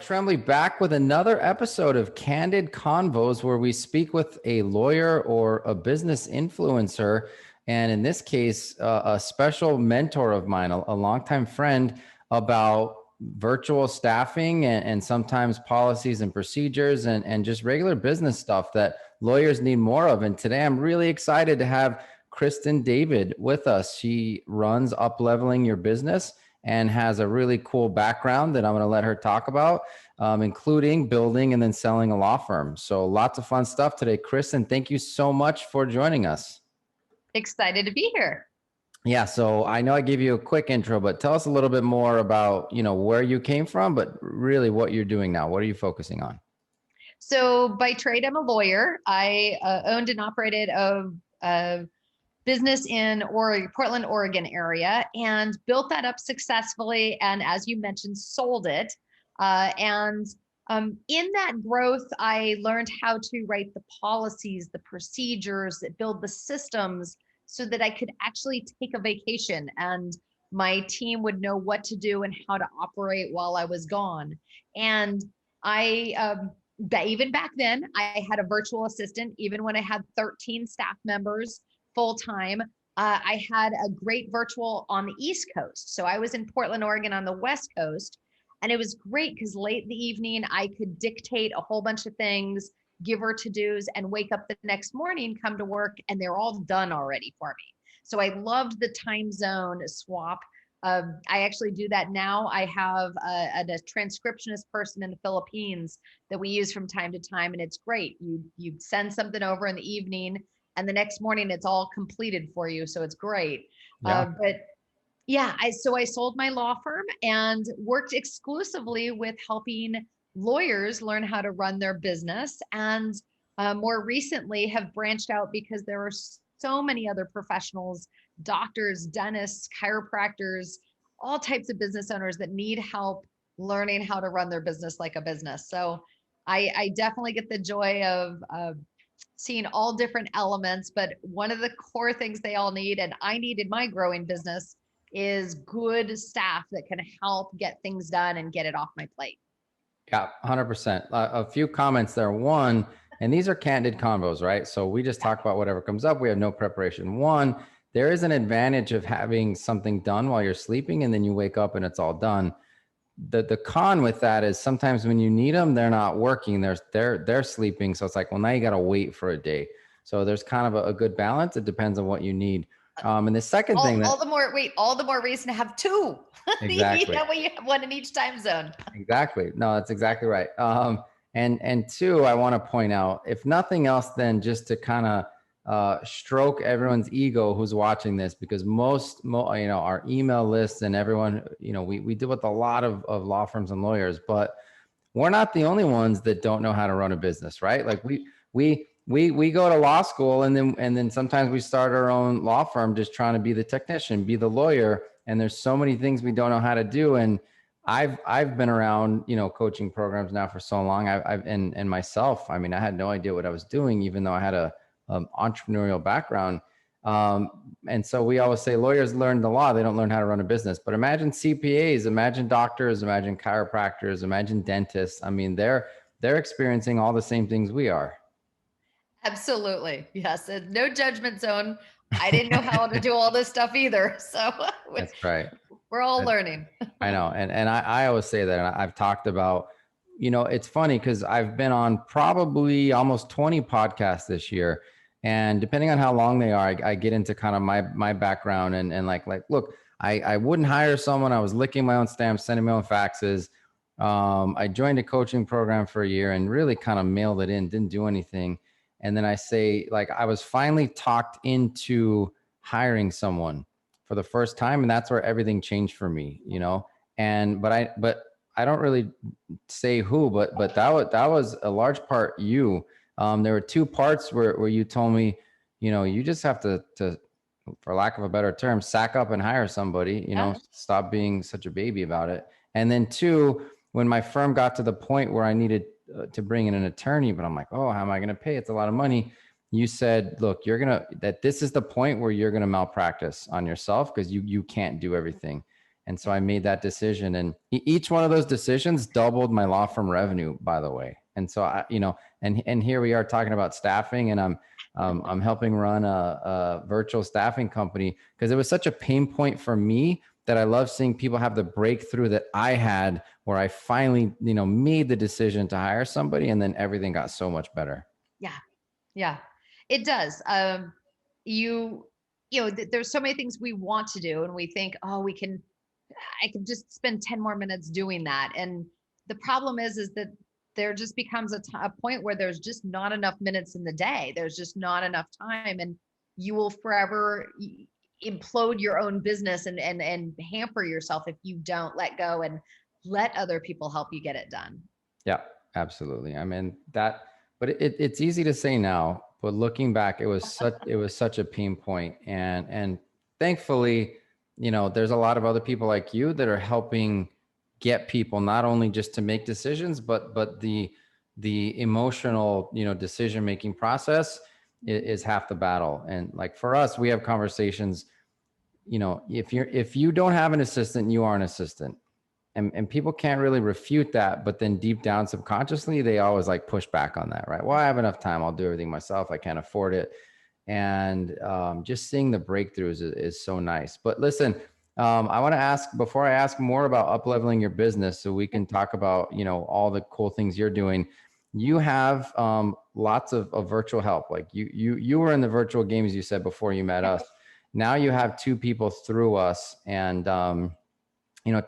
Tremblay back with another episode of Candid Convos, where we speak with a lawyer or a business influencer. And in this case, a special mentor of mine, a longtime friend, about virtual staffing and sometimes policies and procedures and just regular business stuff that lawyers need more of. And today I'm really excited to have Kristen David with us. She runs Upleveling Your Business and has a really cool background that I'm going to let her talk about, including building and then selling a law firm. So lots of fun stuff today. Kristen, thank you so much for joining us. Excited to be here. Yeah, so I know I gave you a quick intro, but tell us a little bit more about, where you came from, but really what you're doing now. What are you focusing on? So by trade, I'm a lawyer. I owned and operated a business in Portland, Oregon area, and built that up successfully. And as you mentioned, sold it. In that growth, I learned how to write the policies, the procedures, build the systems so that I could actually take a vacation and my team would know what to do and how to operate while I was gone. And even back then, I had a virtual assistant, even when I had 13 staff members full-time. I had a great virtual on the East Coast. So I was in Portland, Oregon on the West Coast. And it was great because late in the evening, I could dictate a whole bunch of things, give her to-dos, and wake up the next morning, come to work, and they're all done already for me. So I loved the time zone swap. I actually do that now. I have a transcriptionist person in the Philippines that we use from time to time, and it's great. You send something over in the evening, and the next morning it's all completed for you. So it's great. Yeah. I sold my law firm and worked exclusively with helping lawyers learn how to run their business. And more recently have branched out because there are so many other professionals, doctors, dentists, chiropractors, all types of business owners that need help learning how to run their business like a business. So I definitely get the joy of seeing all different elements, but one of the core things they all need, and I need in my growing business, is good staff that can help get things done and get it off my plate. Yeah, 100%. A few comments there. One, and these are candid convos, right? So we just talk about whatever comes up. We have no preparation. One, there is an advantage of having something done while you're sleeping and then you wake up and it's all done. The con with that is sometimes when you need them, they're not working. They're sleeping. So it's like, well, now you got to wait for a day. So there's kind of a good balance. It depends on what you need. And the second thing all the more reason to have two. Exactly. That way you have one in each time zone. Exactly. No, that's exactly right. And two, I want to point out, if nothing else, then just to kind of stroke everyone's ego who's watching this, because most our email lists and everyone, we deal with a lot of law firms and lawyers, but we're not the only ones that don't know how to run a business, right? Like we go to law school and then sometimes we start our own law firm just trying to be the technician, be the lawyer. And there's so many things we don't know how to do. And I've been around, coaching programs now for so long. And myself, I mean, I had no idea what I was doing, even though I had a entrepreneurial background. And so we always say lawyers learn the law. They don't learn how to run a business. But imagine CPAs, imagine doctors, imagine chiropractors, imagine dentists. I mean, they're experiencing all the same things we are. Absolutely. Yes. No judgment zone. I didn't know how to do all this stuff either. So that's right. We're all learning. I know. And I always say that, and I've talked about, it's funny because I've been on probably almost 20 podcasts this year. And depending on how long they are, I get into kind of my background and like, look, I wouldn't hire someone. I was licking my own stamps, sending my own faxes. I joined a coaching program for a year and really kind of mailed it in, didn't do anything. And then I say, like, I was finally talked into hiring someone for the first time. And that's where everything changed for me, but I don't really say who, but that was a large part you. There were two parts where you told me, you just have to, for lack of a better term, sack up and hire somebody, stop being such a baby about it. And then two, when my firm got to the point where I needed to bring in an attorney, but I'm like, oh, how am I going to pay? It's a lot of money. You said, look, that this is the point where you're going to malpractice on yourself because you can't do everything. And so I made that decision, and each one of those decisions doubled my law firm revenue, by the way. And so and here we are talking about staffing, and I'm helping run a virtual staffing company because it was such a pain point for me that I love seeing people have the breakthrough that I had, where I finally, made the decision to hire somebody, and then everything got so much better. Yeah. Yeah, it does. There's so many things we want to do and we think, oh, I can just spend 10 more minutes doing that. And the problem is that there just becomes a point where there's just not enough minutes in the day. There's just not enough time, and you will forever implode your own business and hamper yourself if you don't let go and let other people help you get it done. Yeah, absolutely. I mean but it's easy to say now, but looking back, it was such a pain point. And thankfully, there's a lot of other people like you that are helping get people not only just to make decisions, but the emotional, decision-making process is half the battle. And like for us, we have conversations, if you don't have an assistant, you are an assistant. And people can't really refute that, but then deep down subconsciously, they always like push back on that, right? Well, I have enough time. I'll do everything myself. I can't afford it. And just seeing the breakthroughs is so nice. But listen, I want to ask, before I ask more about up-leveling your business, so we can talk about, all the cool things you're doing. You have lots of virtual help. Like you were in the virtual games, you said, before you met us. Now you have two people through us, and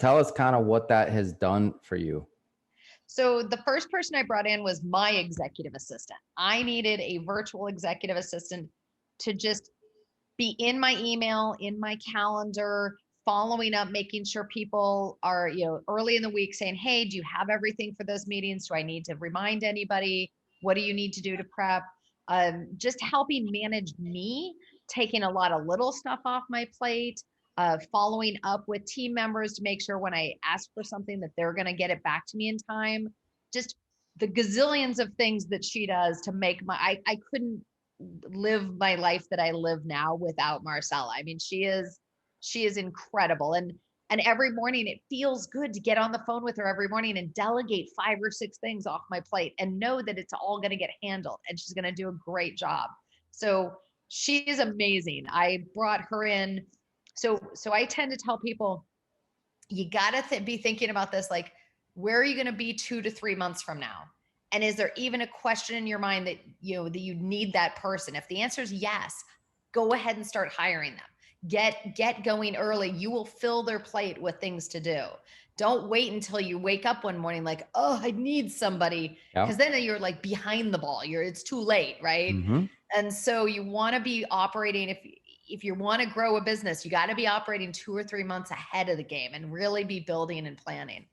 tell us kind of what that has done for you. So the first person I brought in was my executive assistant. I needed a virtual executive assistant to just be in my email, in my calendar, following up, making sure people are, early in the week saying, hey, do you have everything for those meetings? Do I need to remind anybody? What do you need to do to prep? Just helping manage me, taking a lot of little stuff off my plate. Following up with team members to make sure when I ask for something that they're going to get it back to me in time. Just the gazillions of things that she does to make I couldn't live my life that I live now without Marcella. I mean, she is incredible. And every morning it feels good to get on the phone with her every morning and delegate 5 or 6 things off my plate and know that it's all going to get handled and she's going to do a great job. So she is amazing. I brought her in. So I tend to tell people, you got to be thinking about this, like, where are you going to be 2 to 3 months from now? And is there even a question in your mind that, that you need that person? If the answer is yes, go ahead and start hiring them. Get going early. You will fill their plate with things to do. Don't wait until you wake up one morning like, oh, I need somebody. Because then you're like behind the ball. It's too late, right? Mm-hmm. And so you want to be operating, if you want to grow a business, you got to be operating 2 or 3 months ahead of the game and really be building and planning.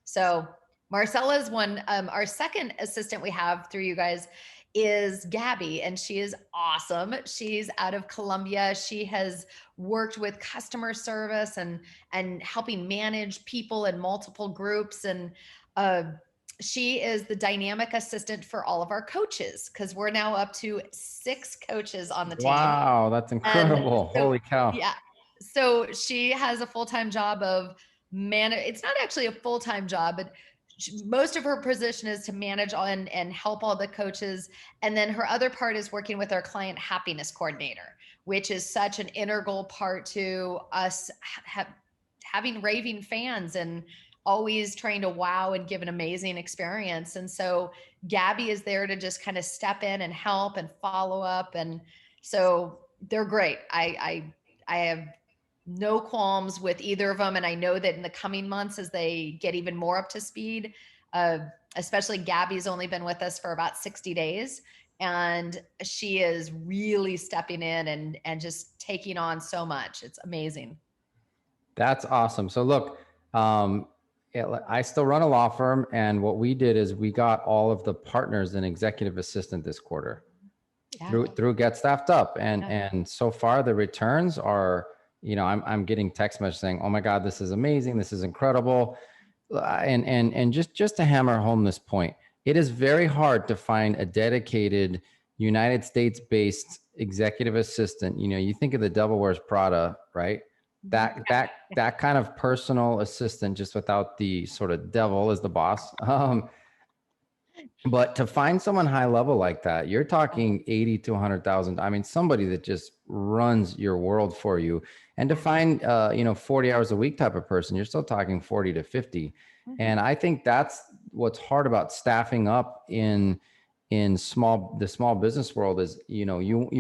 So Marcella is one. Our second assistant we have through you guys is Gabby, and she is awesome. She's out of Colombia. She has worked with customer service and helping manage people in multiple groups. And she is the dynamic assistant for all of our coaches, because we're now up to 6 coaches on the team. Wow, that's incredible. So, holy cow. Yeah. So she has a full-time job of it's not actually a full-time job, but most of her position is to manage and help all the coaches. And then her other part is working with our client happiness coordinator, which is such an integral part to us having raving fans and always trying to wow and give an amazing experience. And so Gabby is there to just kind of step in and help and follow up. And so they're great. I have no qualms with either of them. And I know that in the coming months, as they get even more up to speed, especially Gabby's only been with us for about 60 days. And she is really stepping in and just taking on so much. It's amazing. That's awesome. So look, I still run a law firm, and what we did is we got all of the partners an executive assistant this quarter through Get Staffed Up. And so far the returns are, I'm getting text messages saying, oh my God, this is amazing. This is incredible. And just to hammer home this point, it is very hard to find a dedicated United States based executive assistant. You think of the Devil Wears Prada, right? that kind of personal assistant, just without the sort of devil as the boss. But to find someone high level like that, you're talking 80 to 100,000. I mean, somebody that just runs your world for you. And to find, 40 hours a week type of person, you're still talking 40 to 50. And I think that's what's hard about staffing up in the small business world is, you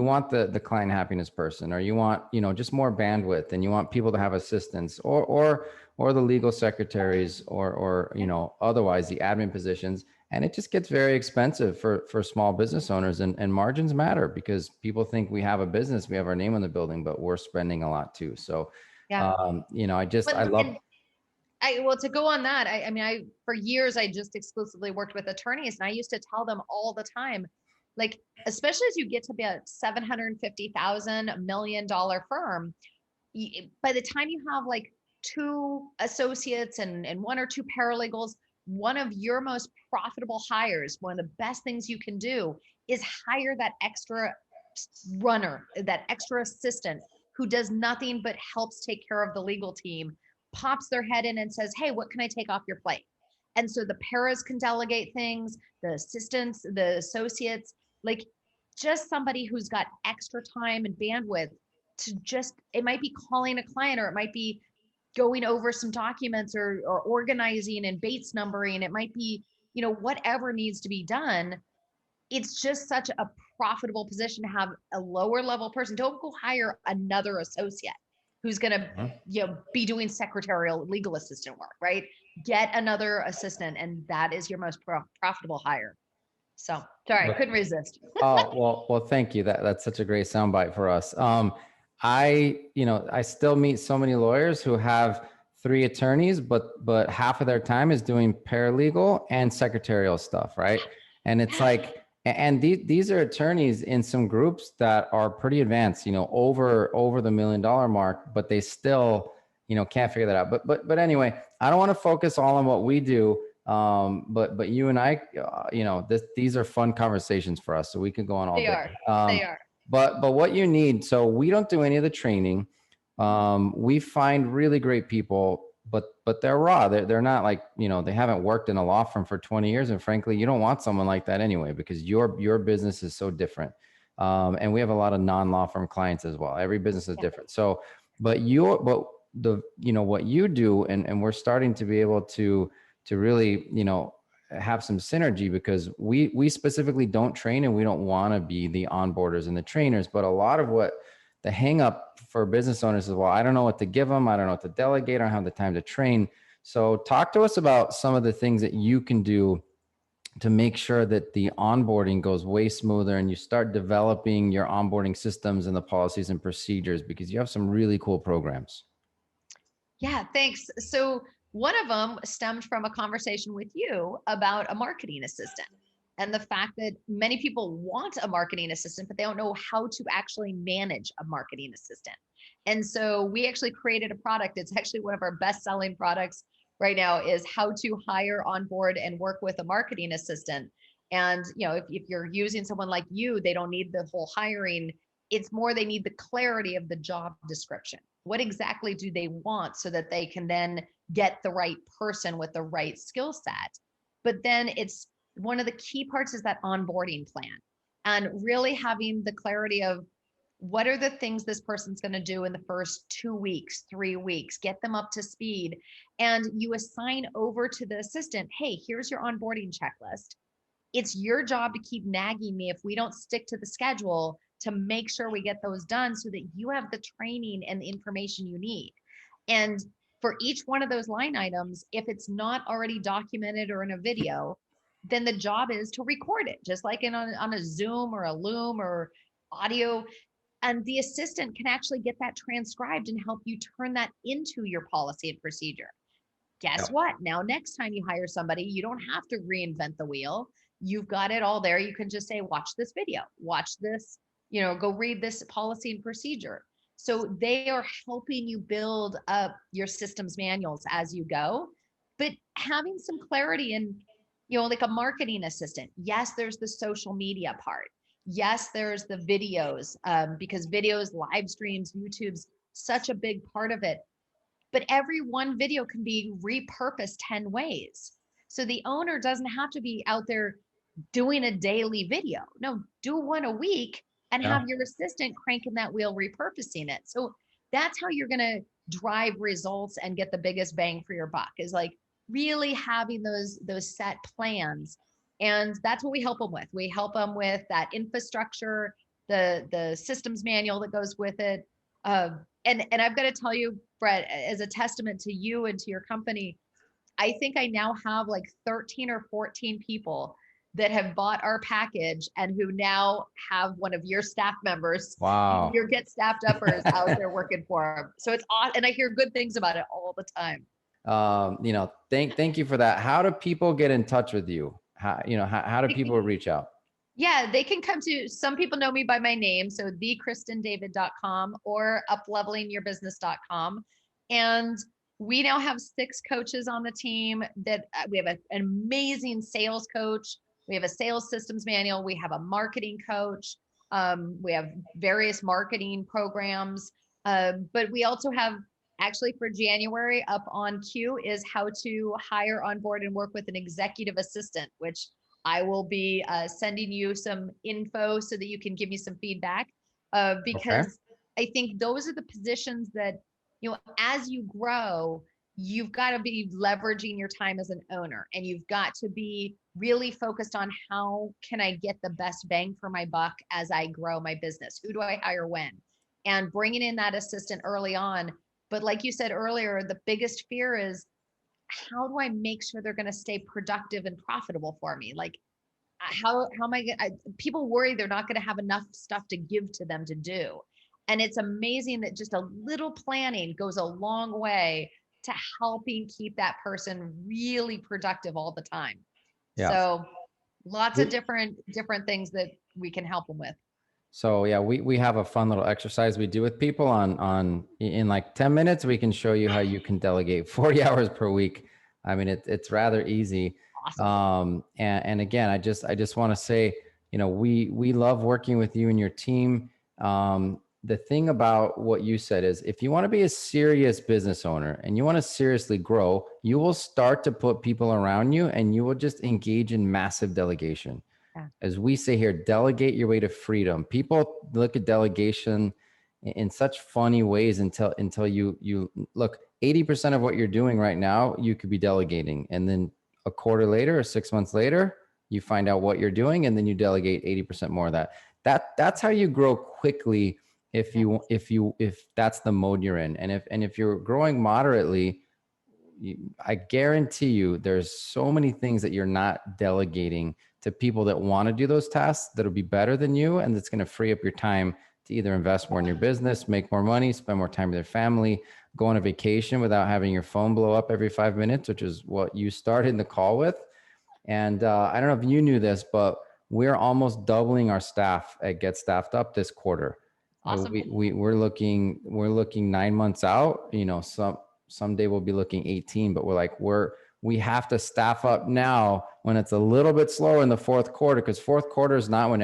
want the client happiness person, or you want, just more bandwidth, and you want people to have assistants, or the legal secretaries, or otherwise the admin positions. And it just gets very expensive for small business owners, and margins matter, because people think we have a business, we have our name on the building, but we're spending a lot too. So, Yeah. I love. Well, to go on that, I mean, for years, I just exclusively worked with attorneys, and I used to tell them all the time, like, especially as you get to be a $750,000, $1 million firm, by the time you have like 2 associates and 1 or 2 paralegals, one of your most profitable hires, one of the best things you can do is hire that extra runner, that extra assistant who does nothing but helps take care of the legal team, pops their head in and says, hey, what can I take off your plate? And so the paras can delegate things, the assistants, the associates, like just somebody who's got extra time and bandwidth to just, it might be calling a client, or it might be going over some documents, or organizing and Bates numbering. It might be, whatever needs to be done. It's just such a profitable position to have a lower level person. Don't go hire another associate who's going to, be doing secretarial legal assistant work, right? Get another assistant, and that is your most profitable hire. So sorry, I couldn't resist. Well, thank you. That's such a great soundbite for us. I still meet so many lawyers who have 3 attorneys, but half of their time is doing paralegal and secretarial stuff, right? And it's like, and these are attorneys in some groups that are pretty advanced, over the $1 million mark, but they still, can't figure that out. But anyway, I don't want to focus all on what we do. But you and I, these are fun conversations for us, so we could go on all They day. they are. But what you need, so we don't do any of the training. We find really great people, but they're raw. They're not like, they haven't worked in a law firm for 20 years. And frankly, you don't want someone like that anyway, because your business is so different. And we have a lot of non-law firm clients as well. Every business is different. So, what you do, and we're starting to be able to really, have some synergy, because we specifically don't train, and we don't want to be the onboarders and the trainers. But a lot of what the hang up for business owners is, well, I don't know what to give them. I don't know what to delegate. I don't have the time to train. So talk to us about some of the things that you can do to make sure that the onboarding goes way smoother, and you start developing your onboarding systems and the policies and procedures, because you have some really cool programs. Yeah, thanks. So one of them stemmed from a conversation with you about a marketing assistant, and the fact that many people want a marketing assistant, but they don't know how to actually manage a marketing assistant. And so we actually created a product. It's actually one of our best-selling products right now, is how to hire, onboard, and work with a marketing assistant. And if you're using someone like you, they don't need the whole hiring. It's more they need the clarity of the job description. What exactly do they want, so that they can then get the right person with the right skill set? But then it's one of the key parts is that onboarding plan, and really having the clarity of what are the things this person's going to do in the first 2 weeks, 3 weeks, get them up to speed. And you assign over to the assistant, hey, here's your onboarding checklist. It's your job to keep nagging me if we don't stick to the schedule, to make sure we get those done, so that you have the training and the information you need. And for each one of those line items, if it's not already documented or in a video, then the job is to record it, just like on a Zoom or a Loom or audio. And the assistant can actually get that transcribed and help you turn that into your policy and procedure. Guess what? Now, next time you hire somebody, you don't have to reinvent the wheel. You've got it all there. You can just say, watch this video, watch this, go read this policy and procedure. So they are helping you build up your systems manuals as you go, but having some clarity in, like a marketing assistant. Yes, there's the social media part. Yes, there's the videos, because videos, live streams, YouTube's, such a big part of it. But every one video can be repurposed 10 ways. So the owner doesn't have to be out there doing a daily video. No, do one a week and Yeah. have your assistant cranking that wheel, repurposing it. So that's how you're going to drive results and get the biggest bang for your buck, is like really having those set plans. And that's what we help them with. We help them with that infrastructure, the systems manual that goes with it. And I've got to tell you, Brett, as a testament to you and to your company, I think I now have like 13 or 14 people that have bought our package and who now have one of your staff members, Wow. your Get Staffed Uppers out there working for them. So it's awesome. And I hear good things about it all the time. Thank you for that. How do people get in touch with you? How do people reach out? Yeah, they can come to, some people know me by my name. So thekristendavid.com or uplevelingyourbusiness.com. And we now have 6 coaches on the team that we have an amazing sales coach. We have a sales systems manual. We have a marketing coach. We have various marketing programs. But we also have, actually for January, up on queue is how to hire, onboard, and work with an executive assistant, which I will be sending you some info so that you can give me some feedback, because I think those are the positions that, as you grow, you've got to be leveraging your time as an owner, and you've got to be really focused on how can I get the best bang for my buck as I grow my business? Who do I hire when? And bringing in that assistant early on. But like you said earlier, the biggest fear is, how do I make sure they're going to stay productive and profitable for me? Like, how am I going to, people worry they're not going to have enough stuff to give to them to do. And it's amazing that just a little planning goes a long way to helping keep that person really productive all the time. Yeah. So lots of different things that we can help them with. So yeah, we have a fun little exercise we do with people in like 10 minutes. We can show you how you can delegate 40 hours per week. I mean, it's rather easy. Awesome. And again, I just want to say, we love working with you and your team. The thing about what you said is, if you want to be a serious business owner and you want to seriously grow, you will start to put people around you and you will just engage in massive delegation. Yeah. As we say here, delegate your way to freedom. People look at delegation in such funny ways until you look, 80% of what you're doing right now, you could be delegating. And then a quarter later or 6 months later, you find out what you're doing and then you delegate 80% more of that. That's how you grow quickly if that's the mode you're in. And if you're growing moderately, I guarantee you there's so many things that you're not delegating to people that want to do those tasks that'll be better than you, and that's going to free up your time to either invest more in your business, make more money, spend more time with your family, go on a vacation without having your phone blow up every 5 minutes, which is what you started the call with. And I don't know if you knew this, but we're almost doubling our staff at Get Staffed Up this quarter. Awesome. We're looking 9 months out. Someday we'll be looking 18, but we have to staff up now when it's a little bit slower in the fourth quarter, because fourth quarter is not when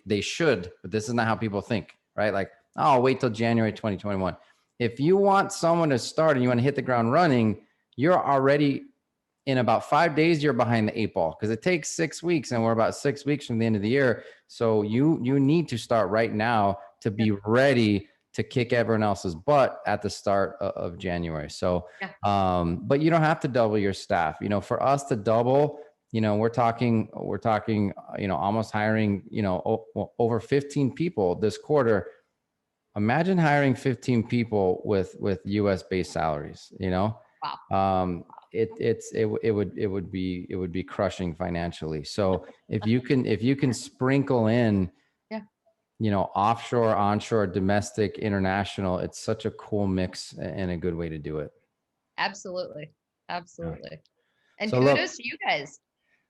they should, but this is not how people think, right? Like, oh, I'll wait till January 2021. If you want someone to start and you want to hit the ground running, you're already in about 5 days, you're behind the 8 ball, because it takes 6 weeks and we're about 6 weeks from the end of the year. So you need to start right now to be ready to kick everyone else's butt at the start of January. So, but you don't have to double your staff. For us to double, we're talking, almost hiring, over 15 people this quarter. Imagine hiring 15 people with US based salaries, Wow. it would be crushing financially. So if you can sprinkle in, offshore, onshore, domestic, international, it's such a cool mix and a good way to do it. Absolutely. Absolutely. Yeah. And so kudos to you guys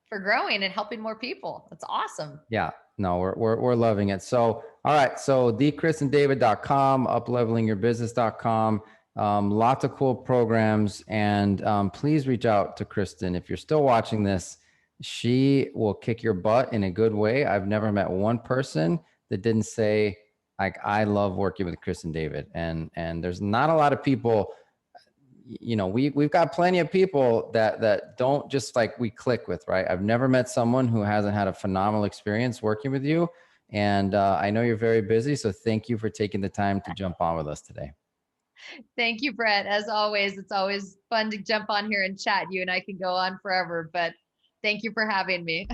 for growing and helping more people. That's awesome. Yeah, no, we're loving it. So, all right. So thekristendavid.com, uplevelingyourbusiness.com, lots of cool programs. And please reach out to Kristen. If you're still watching this, she will kick your butt in a good way. I've never met one person that didn't say, Like I love working with Kristen David, and there's not a lot of people, you know, we've got plenty of people that don't just like we click with, right? I've never met someone who hasn't had a phenomenal experience working with you. And I know you're very busy, so thank you for taking the time to jump on with us today. Thank you, Brett. As always, it's always fun to jump on here and chat. You and I can go on forever, but thank you for having me.